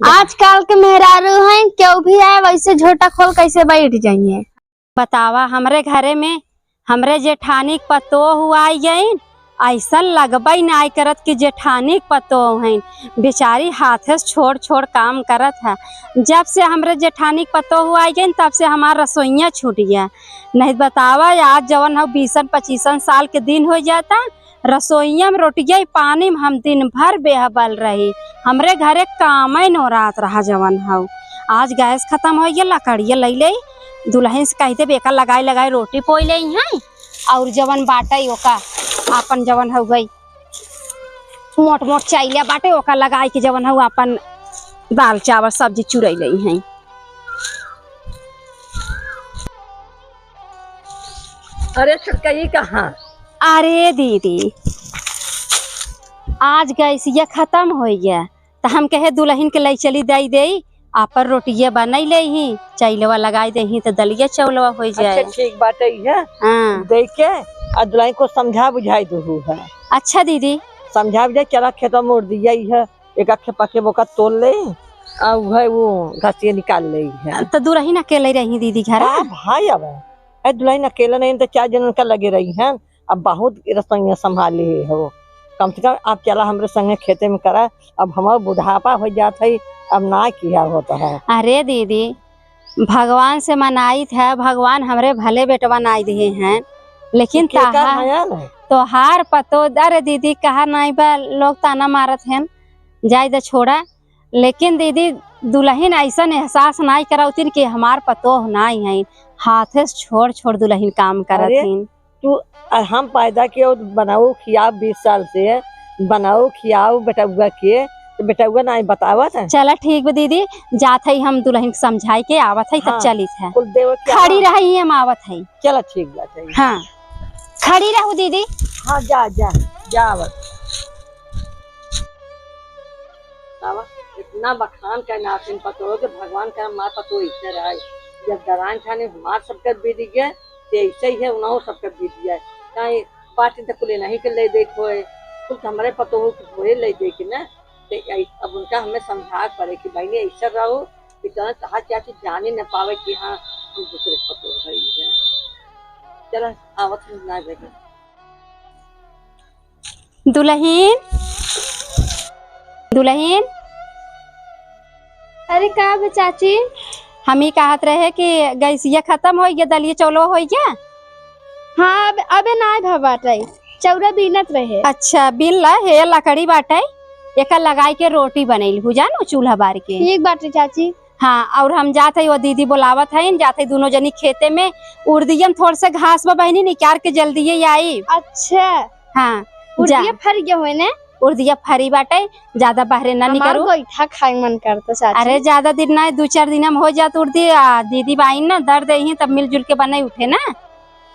आजकल के मेहरारू हैं क्यों भी आए वैसे झोटा खोल कैसे बैठ जाइए। बतावा हमरे घरे में हमरे जेठानी पतो हुआ गई ऐसा लगबई नाई करत कि जेठानी पतो हैं। बेचारी हाथे से छोड़ छोड़ काम करत है। जब से हमरे जेठानी पतो हुआ गई तब से हमारा रसोईया छूट गया। नहीं बतावा आज जवन हो 20-25 साल के दिन हो जाता रसोईया में रोटिया पानी में हम दिन भर बेहबल रही। हमरे घरे काम नो रात रहा जवन हो। आज गैस खत्म हो गया लकड़िया ले ले दुल्हन से कहते बेका लगाई लगाई रोटी पोई ले हैं और जवन बाटे ओका अपन जवन हो गई मोट मोट चाइलिया बाटे ओका लगाई के जवन हो अपन दाल चावल सब्जी चुरई ले हैं। अरे छटकई कहाँ? अरे दीदी आज गैसिया खत्म हो गया तो हम कहे दुल्हन के ले चली दई दे आपन रोटिया बनई ले ही चाइलवा लगाई दे ही तो दलिया चौलवा हो जाए। अच्छा ठीक बात है। हाँ देख के और दुल्हन को समझा बुझाई दो है। अच्छा दीदी समझा बुझाई चला खेत में उड़ दिया है एक अखे पके बोका तोड़ ले और वह वो घसिया निकाल ले है। तो दुल्हन अकेले रही दीदी घर? भाई अब दुल्हन अकेला नहीं तो 4 जन का लगे रही है। अब बहुत रसोईया संभाले हो कम से कम आप चला हमरे संगे खेते में करा। अब हमारा बुढ़ापा हो जाता है अब ना किया होता है। अरे दीदी भगवान से मनाई था भगवान हमरे भले बेटवा नाई दिए हैं लेकिन तोहार पतो अरे दीदी कहा नहीं बा लोग ताना मारत हैं जाय दे छोड़ा। लेकिन दीदी दुल्हन ऐसा एहसास नहीं कराउतीन कि हमार पतो नहीं है हाथे से छोड़ छोड़ दुल्हन काम करत। तू हम पैदा किए बनाओ खियाओ 20 साल से बनाओ खियाओ बेटा के तो बेटा नहीं बतावत है। चला ठीक है दीदी जात है हम दुल्हन समझाई के आवत है तब चली है खड़ी रही हम आवत है। चला ठीक बात है। हाँ खड़ी रहू दीदी। हाँ जा जा जा इतना बखान का नासिन पतो के भगवान का माँ पतो इसे रहा जब दरान छाने हमार सबका बीत गया तो ऐसे ही है उन्होंने सबका बीत गया कहीं पार्टी तक ले नहीं कर ले देखो कुछ हमारे पतो हो कुछ होए ले देखे ना तो अब उनका हमें समझा पड़े कि भाई ने ऐसा रहो कि कहा चाची जाने न पावे कि हाँ हम दूसरे पतो रही है। चला आवत ना देखे दुल्हन दुल्हन। अरे का बे चाची? हम ही कहत रहे कि गैसिया खत्म हो गया दलिया चौलवा हो गया। हाँ अबे ना भबाटे चौरा बीनत रहे। अच्छा बिन ला हे लकड़ी बाटे एक लगाई के रोटी बनैली हो जानो चूल्हा बार के। ठीक बाटे चाची। हाँ और हम जाते है वो दीदी बुलावत है जाते दोनों जनी खेते में उर्दियन थोड़ा सा घास बहनी निकाल के जल्दी आई। अच्छा हाँ उर्दिया फर गया हुए ने उर्दिया फरी बाटे ज्यादा बाहरे ना निकलो गोईठा खाए मन करता चाची। अरे ज्यादा दिन ना 2-4 दिन में हो जात उर्दी दीदी बाई ना दर्द ही तब मिलजुल के बनाई उठे ना।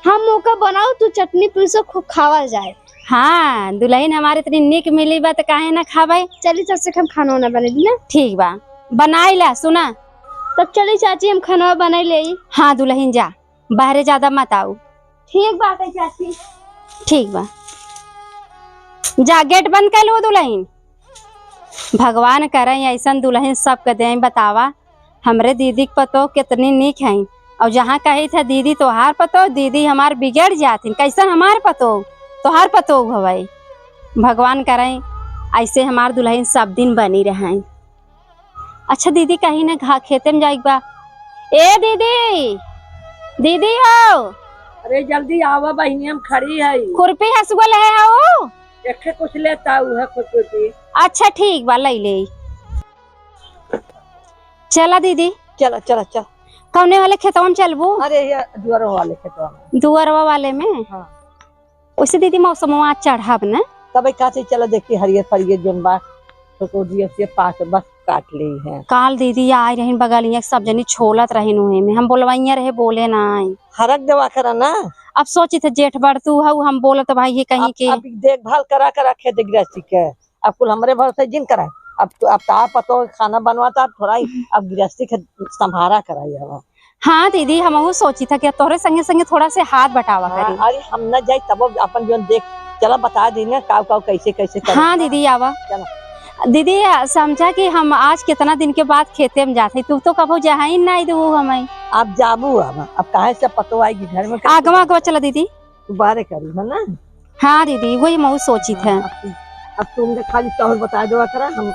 हम मौका बनाओ तू चटनी पीसो खूब खावा जाए। हाँ दुल्हन हमारे इतनी निक मिली बा तो काहे ना खावे। चली सबसे हम खाना ना बने ना। ठीक बा बनाई ला सुना तब चली चाची हम खाना बनाई ले। हाँ दुल्हन जा बाहरे ज्यादा मत आओ। ठीक बात है चाची। ठीक बा जा गेट बंद कर लो दुल्हन। भगवान करे ऐसा दुल्हन सब के दे बतावा हमरे दीदी के पतो कितनी निक है और जहाँ कही था दीदी तोहार पतो दीदी हमार बिगड़ जाती कैसन हमार पतो तोहार पतो भवाई। भगवान करे ऐसे हमार दुल्हन सब दिन बनी रहे। अच्छा दीदी कहीं ना घा खेते में जाएगा ए दीदी दीदी हो। अरे जल्दी आवा बहनी हम खड़ी है। खुरपी हसुआ है हो देखे कुछ लेता है खुरपी। अच्छा ठीक बा ले ले चला दीदी। चला चला चल कौने वाले खेतवा में चलबू? अरे दुआरवा वाले खेतवा में। दुआरवा वाले में हाँ। वैसे दीदी मौसम आज चढ़ाब ना तब कासे चला देखी हरियर फरियर जोन बा तो दिए से पास बस काट ली है। काल दीदी आई रही बगलिया सब जनी छोलत रही उहे में हम बोलवाइया रहे बोले ना हरक देवा करा ना। अब सोची थे जेठ बढ़ तू हऊ हम बोलत भाई ये कहीं के अब देखभाल करा करा खेत गृहस्थी के अब कुल हमरे भरोसे जिन करा अब ता पतो खाना बनवाता थोड़ा अब गृहस्थी के संभारा करा। हाँ दीदी हम सोची था कि तोरे संगे संगे थोड़ा से हाथ बटावा करी। अरे हम न जाए तब अपन जो देख चला बता दी ना काव काव कैसे कैसे हाँ दीदी आवा। दीदी समझा कि हम आज कितना दिन के बाद खेते में जाते, तू तो कबो जहाँ ही नहीं दू हमें। आप जाबू अब काहे से पतो आएगी घर में आगवा आगवा चला दीदी। बारे करी है ना। हाँ दीदी वही मैं सोची था। अब तुमने खाली तौर बता दो करा, हम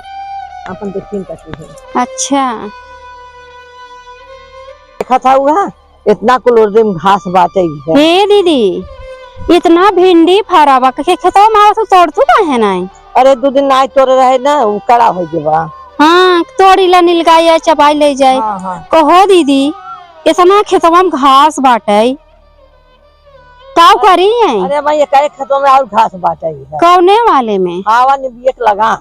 अपन देखीन करते हैं। अच्छा देखा था हुआ इतना कुलोर में घास बाटे है। हे दीदी इतना भिंडी फरावा के खेतवा में तो तोड़ तू काहे नहीं? अरे 2 दिन नाई तोड़ रहे ना, वो कड़ा हो जेबा। हाँ तोड़ी ला नीलगाय चबाई ले जाए। हाँ, हाँ। कहो दीदी इतना खेतवा में घास बाटे काव करी है? अरे भाई ये कई खेतों में और घास बाटे है। कौने वाले में? हवा ने भी एक लगा।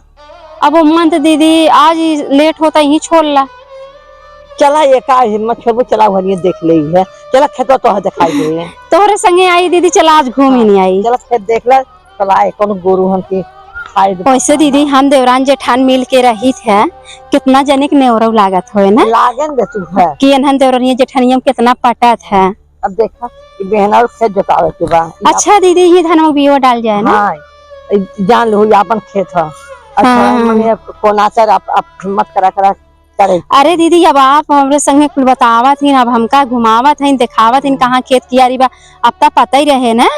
अब मन तो दीदी आज लेट होता ही छोड़ ला। चला एक हिम्मत छोड़ो, चला भरिए देख ले है। चला खेतो तो दिखाई दे। तोहरे संगे आई दीदी, चला आज घूम ही नहीं आई। चला खेत देख ले, चला कौन गोरू हम की खाई। वैसे दीदी हम देवरान जेठान मिल के रही थे, कितना जनिक नेवरव लागत हो ना। लागन दे तू है कि एनहन देवरानिया जेठानिया कितना पटत है। अब देखा बहना और खेत जोतावे के बा। अच्छा दीदी ये धान में बीओ डाल जाए ना। हाँ जान लो अपन खेत है। अच्छा कोनाचर आप हिम्मत करा करे। अरे दीदी अब आप हमरे संगे कुल बतावत ही, अब हमका घुमावत है, दिखावत है कहाँ खेत किया रिबा, अब तक पता ही रहे ना।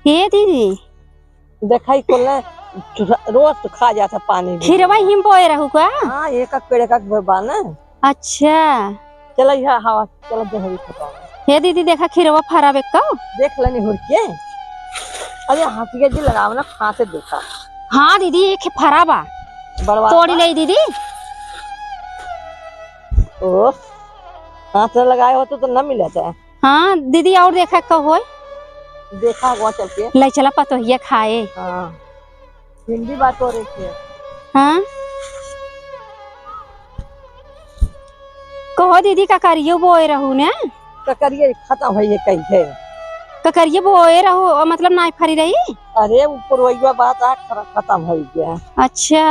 ये दीदी देखा ही कुल रोज तो खा जाता पानी। खीरवा हिम बोए रहू का? हाँ एक पेड़ का बा ना। अच्छा चलो यह हवा चलो देहरी खता। हे दीदी देखा खीरवा फरावे का देख लेनी हुर के। अरे हाथी जी लगाव ना फांसे देखा। हाँ दीदी एक फरावा तोड़ी ले दीदी। ओ हाथ से लगाए हो तो न मिले थे। हाँ दीदी और देखा कहो देखा वहाँ चल के ले चला पतोहिया खाए। हाँ हिंदी बात हो रही है। हाँ कहो दीदी का करियो बोए रहू ने? ककरिए खत्म है ये कही है। ककरिए बोए रहू मतलब नाई फरी रही? अरे ऊपर वही बात आ खत्म हो गया। अच्छा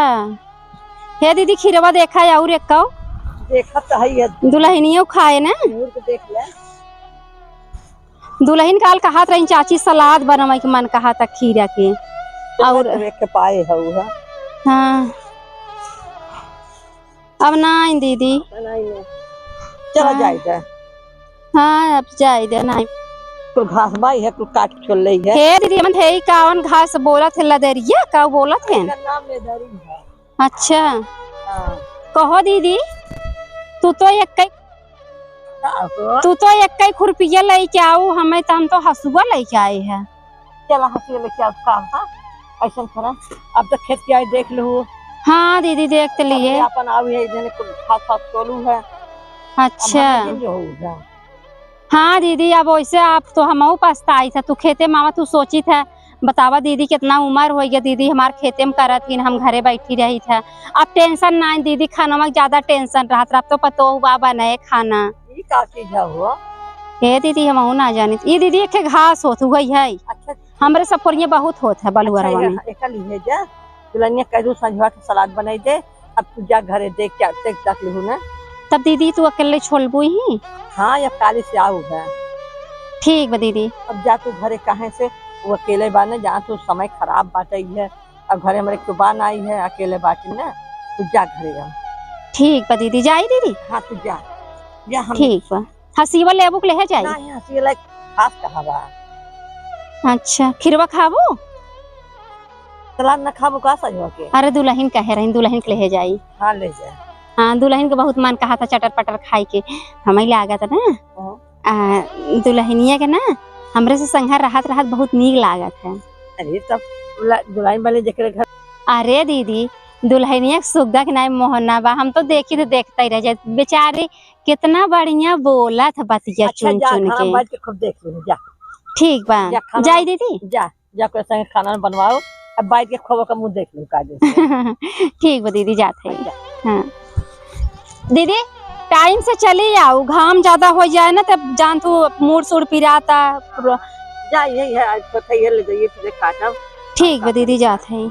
हे दीदी खीरवा देखा है और एक कहो देखा तो है दुल्हनियों खाए ना। देख ले दुल्हन काल कहा रही चाची सलाद बनवाई के मन कहा था खीरा के और के पाए है। हाँ अब नहीं दीदी चला जाएगा। हाँ अब जाए दे नहीं कुल घास बाई है, कुल काट छोड़ ले है। हे दीदी मन थे कावन घास बोला थे लदरिया का बोला थे। नाम में धरी है। अच्छा हाँ। कहो दीदी तू तो एक कई खुरपिया लेके आओ, हमें तो हम तो हसुआ लेके आए हैं। चला हसुआ लेके आओ काम था ऐसा करा। अब तो खेत के आए देख लो। हाँ दीदी देख लिए अपन आवी है इधर कुल घास तोलू है। अच्छा हाँ दीदी अब वैसे आप तो हम पछताई था, तू खेते मामा तू सोची था बतावा दीदी कितना उम्र हो गया दीदी हमारे खेते में करत थी, हम घरे बैठी रही था। अब टेंशन ना दीदी, खाना में ज्यादा टेंशन रहा था। अब तो पतो हुआ बनाए खाना। ये का चीज है वो? हे दीदी हम ना जानी ये दीदी एक घास होत हुई है। अच्छा हमरे सपोरिया बहुत होत है बलुआरवा में। एक लिए जा दुल्हनिया कह संजवा के सलाद बनाई दे। अब तू जा घरे देख क्या देख लिहू ना। तब दीदी तू अकेले छोड़बू ही? हाँ या काली से आऊ है। ठीक बा दीदी। अब जा तू घरे कहे से वो अकेले बाने जहाँ तू समय खराब बाटे है। अब घरे हमारे कुबान आई है अकेले बाटी ना, तू जा घरे जा। ठीक बा दीदी जाई दीदी। हाँ तू जा जा हम ठीक बा। हसीवा लेबू के ले जाई? नहीं हसी लाइक खास कहा बा। अच्छा खीरवा खाबू? सलाद न खाबू का सजवा के? अरे दुल्हन कहे रही दुल्हन के ले जाई। हाँ ले जा। हाँ दुल्हन के बहुत मन कहा था चटर पटर खाई के, हमें लागत ना दुल्हनिया के ना हमरे से संघर रहत रहत बहुत नीक लागत है। अरे तब दुल्हन वाले जकरे घर। अरे दीदी दुल्हनिया सुग्गा के नाम मोहना बा, हम तो देखी तो देखता ही रह जाए। बेचारे कितना बढ़िया बोला था बतिया चुन चुन के। बैठ के खूब देख लूं जा। ठीक बा जाई दीदी। जा जा कोई संग खाना बनवाओ, अब बैठ के खूब का मुंह देख लूं काजे। ठीक बा दीदी जाते हैं। हाँ दीदी टाइम से चली आओ, घाम ज्यादा हो जाए ना तब जान तू मूड सूड पिराता। जा यही है आज तो ये ले जाइए फिर काटब। ठीक बा दीदी जाते हैं।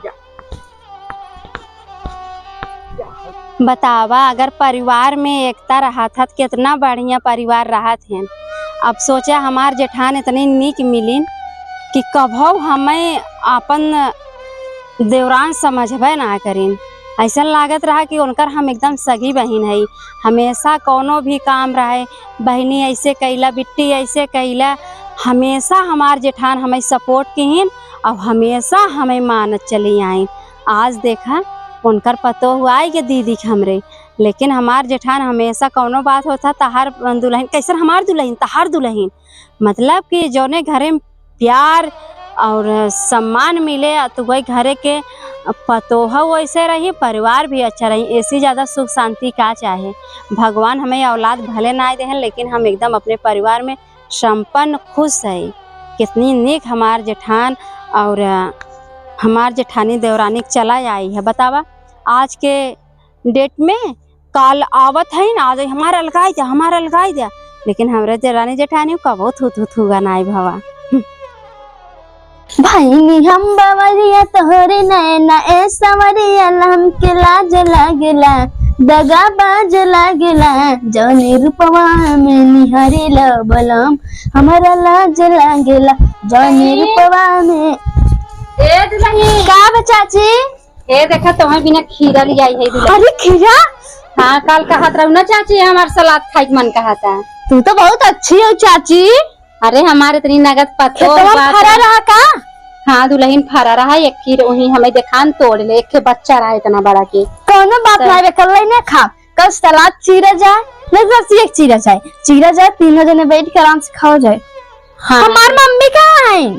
बतावा अगर परिवार में एकता रहा था कितना बढ़िया परिवार रहा थे। अब सोचा हमार जेठान इतनी नीक मिलिन कि कभो हमें अपन देवरान समझबे ना करीन। ऐसा लागत रहा कि उनकर हम एकदम सगी बहन है। हमेशा कोनो भी काम रहे, बहनी ऐसे कैला, बिट्टी ऐसे कैला, हमेशा हमार जेठान हमें सपोर्ट किन और हमेशा हमें मानत चली आई। आज देखा उनकर पतो हुआ है कि दीदी हमरे, लेकिन हमार जेठान हमेशा कोनो बात होता तहार दुल्हन कैसे, हमार दुल्हन तहार दुल्हन, मतलब कि जौने घरे में प्यार और सम्मान मिले तो वही घरे के पतोह वैसे रही, परिवार भी अच्छा रही। ऐसी ज़्यादा सुख शांति का चाहे। भगवान हमें औलाद भले ना दे हैं, लेकिन हम एकदम अपने परिवार में संपन्न खुश है। कितनी नेक हमार जेठान और हमार जेठानी देवरानी चला आई है। बतावा आज के डेट में काल आवत है ना, आज हमारा अलगाई दिया, लेकिन हमारे देवरानी जेठानी कबो थू गाना भवा। भाईनी हम बवरिया तोहरे नैना ए सवरिया, हमके लाज लागेला दगा बाज लागेला, जौनी रूपवा में निहरे बलम हमारा लाज लागेला, जौनी रूपवा में। ए दुल्हन का चाची? ए देखा तुम्हें बिना खीरा ले आई है दुल्हन। अरे खीरा? हाँ कल कहा था ना चाची हमार सलाद खाई मन कहा था। तू तो बहुत अच्छी हो चाची। अरे हमारे इतनी नगद पत्तो फरा रहा का? हाँ दुल्हन फरा रहा, एक खीर वही हमें देखान तोड़ ले, एक बच्चा रहा इतना बड़ा के। कोनो बात नहीं, कल ना खा, कल सलाद चीरा जाए, नहीं बस एक चीरा जाए, तीनों जने बैठ के आराम से खाओ जाए। हाँ हमार मम्मी कहाँ है?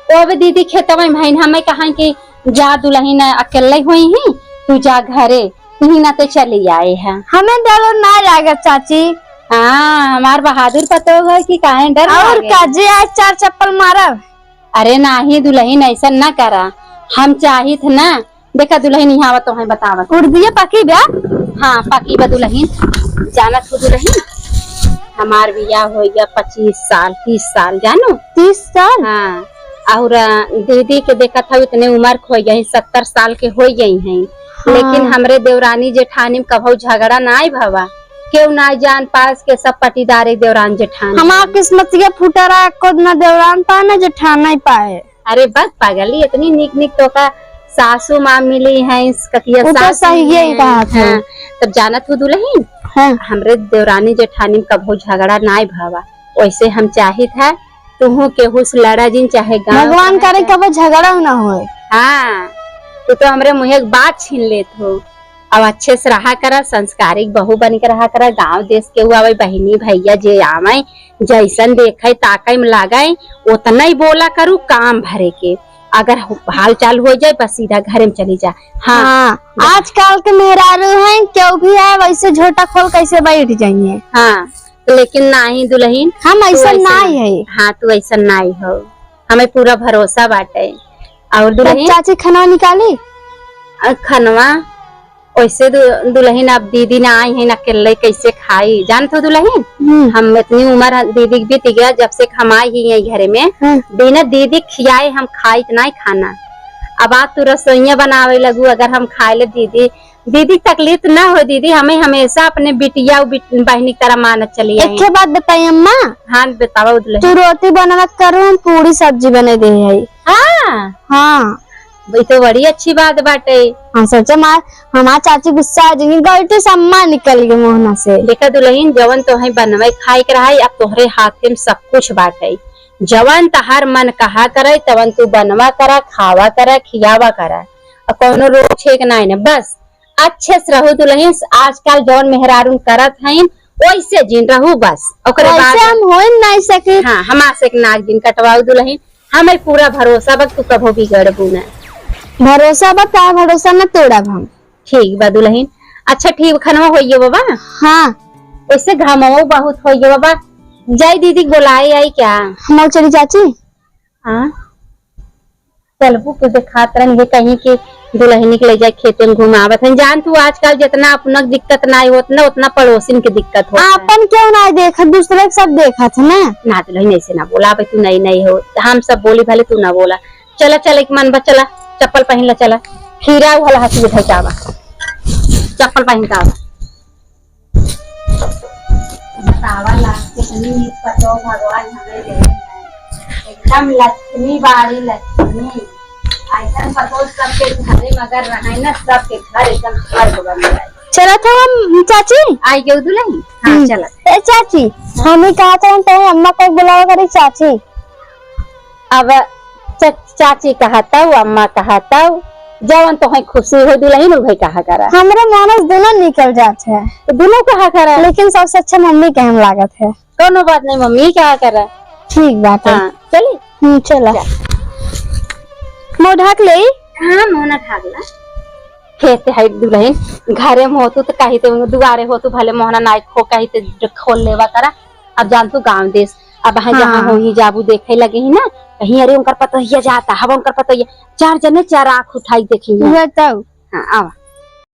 वो भी दीदी खेतवा में भाई, हमें कहा कि जा दुल्हन अकेले हुई ही, तू जा घरे, तुही ना तो चली आए है। हमें डर ना लागत चाची। हाँ हमार बहादुर पतो है कि काहे डर और काजे आज 4 चप्पल मारब। अरे नाही दुल्हन ऐसा ना करा, हम चाहिए थे ना। देखा दुल्हन यहाँ तो है बतावा उर्दिया पकी ब्या? हाँ पकी बा दुल्हन। जाना तो दुल्हन हमार बियाह हो गया 25 साल 30 साल जानो। 30 साल? हाँ और दीदी के देखा था इतने उम्र हो गई 70 साल के हो गई हैं। हाँ। लेकिन हमरे देवरानी जेठानी में कभू झगड़ा ना आई भवा, क्यों ना जान पास के सब पटीदारे देवरान जेठान। हमार किस्मत के फूटा रहा, खुद ना देवरान पाए ना जेठान नहीं पाए। अरे बस पागली, इतनी निक तो का सासू माँ मिली है, कतिया सास सही यही कहा था। हाँ, तब जानत हो दुल्हन। हाँ। हमरे देवरानी जेठानी में कभू झगड़ा ना आई भवा, वैसे हम चाहिए था तुहू केहू से लड़ा जिन चाहे भगवान करे कभी झगड़ा ना हो। हाँ तू तो हमरे मुँह एक बात छीन लेत हो। अब अच्छे से रहा करा, संस्कारिक बहू बन के रहा करा, गांव देश के हुआ बहनी भैया जे आवे जैसन देखे ताकई में लगाए उतना ही बोला करू, काम भरे के। अगर हाल चाल हो जाए बस सीधा घर में चली जा। हाँ आजकल के मेहरारू हैं, क्यों भी आए वैसे झोटा खोल कैसे बैठ जाइए। हाँ लेकिन नहीं दुल्हन, हम ऐसा नहीं है। हाँ तू ऐसा नहीं हो, हमें पूरा भरोसा बाटे। और दुल्हन चाची खाना निकाली? खनवा वैसे दुल्हन अब दीदी ना आई है, अकेले कैसे खाई जान तो दुल्हन। हम इतनी उम्र दीदी बीत गया जब से हमाई ही है घरे में, बिना दीदी खियाए हम खाई नहीं खाना। अब आज तू रसोइया बनावे लगू, अगर हम खाए ले दीदी तकलीफ ना हो। दीदी हमें हमेशा अपने बिटिया बहनी तरह मानत चली। एक बात बताइए अम्मा। हाँ बताओ दुल्हन। तू रोटी बनाना करो, हम पूरी सब्जी बने दे है। हाँ हाँ तो बड़ी अच्छी बात बाटे। हाँ सोचा हमार चाची गुस्सा आ जाएंगी, गलती सम्मा निकल गई मोहना से। देखा दुल्हन जवन तो है बनवाई खाई के रहा, अब तोहरे हाथ में सब कुछ बाटे। जवन तहार मन कहा करे तवन तू बनवा करा, खावा करा, खियावा करा, और कोनो रोक छेक नहीं न। बस अच्छे से रहो दुल्हन। आजकल जवन मेहरारू करत है वैसे जिन रहू बस। ओकरे बाद हम हो नहीं सके। हाँ हमार से नाक दिन कटवाओ दुल्हन, हमें पूरा भरोसा बा तू कभो बिगड़बू ना। भरोसा बता, भरोसा न तोड़ब हम। ठीक बा दुल्हन। अच्छा ठीक खनवा होइए बाबा। हाँ वैसे घमो बहुत होइए बाबा। जय दीदी बुलाए आई क्या? हम चली चाची। हाँ चलबू के दिखात रहे कहीं की दुल्हन के ले जाए खेत में घुमावत है। जान तू आजकल जितना अपना दिक्कत ना होत ना उतना पड़ोसिन के दिक्कत हो। अपन क्यों ना देखा, दूसरे सब देखा था ना। ना दुल्हन ऐसे ना बोला, भाई तू नहीं हो, हम सब बोली भले तू ना बोला। चला चल एक मन बा, चला चप्पल पहन ला, चला खीरा वाला हाथ में धचावा, चप्पल पहन का भगवान हमें एकदम लक्ष्मी बाड़ी लक्ष्मी। ऐसा पतो सबके घरे मगर रहे ना सबके घर एकदम घर बगल में रहे। चला था हम चाची आई गए दुल्हन। हाँ चला। ए चाची हम ही कहा था तो अम्मा को बुलावा करी चाची। अब चाची कहता हूँ अम्मा कहता हूँ जवन तो है खुशी हो दुल्हन भाई कहा करा। हमारे मानस दोनों निकल जाते हैं तो दोनों कहा करा लेकिन सबसे अच्छा मम्मी के हम लागत है। कोनो बात नहीं मम्मी कहा करा। ठीक बात है। हाँ चली चला मुँह ढक ले। हाँ मोना ठागला खेते है दुल्हन घरे में होतु तो कहीं तो दुआरे होतु भले मोहना नाई खो कहीं तो खोल लेवा करा। अब जान तू गाँव देश अब हाँ जहाँ हो ही जाबू देखे लगे ही ना कहीं अरे उनका पता ही जाता हवा उनका पता ही 4 जने 4 आँख उठाई देखेंगे। बताओ। हाँ आवा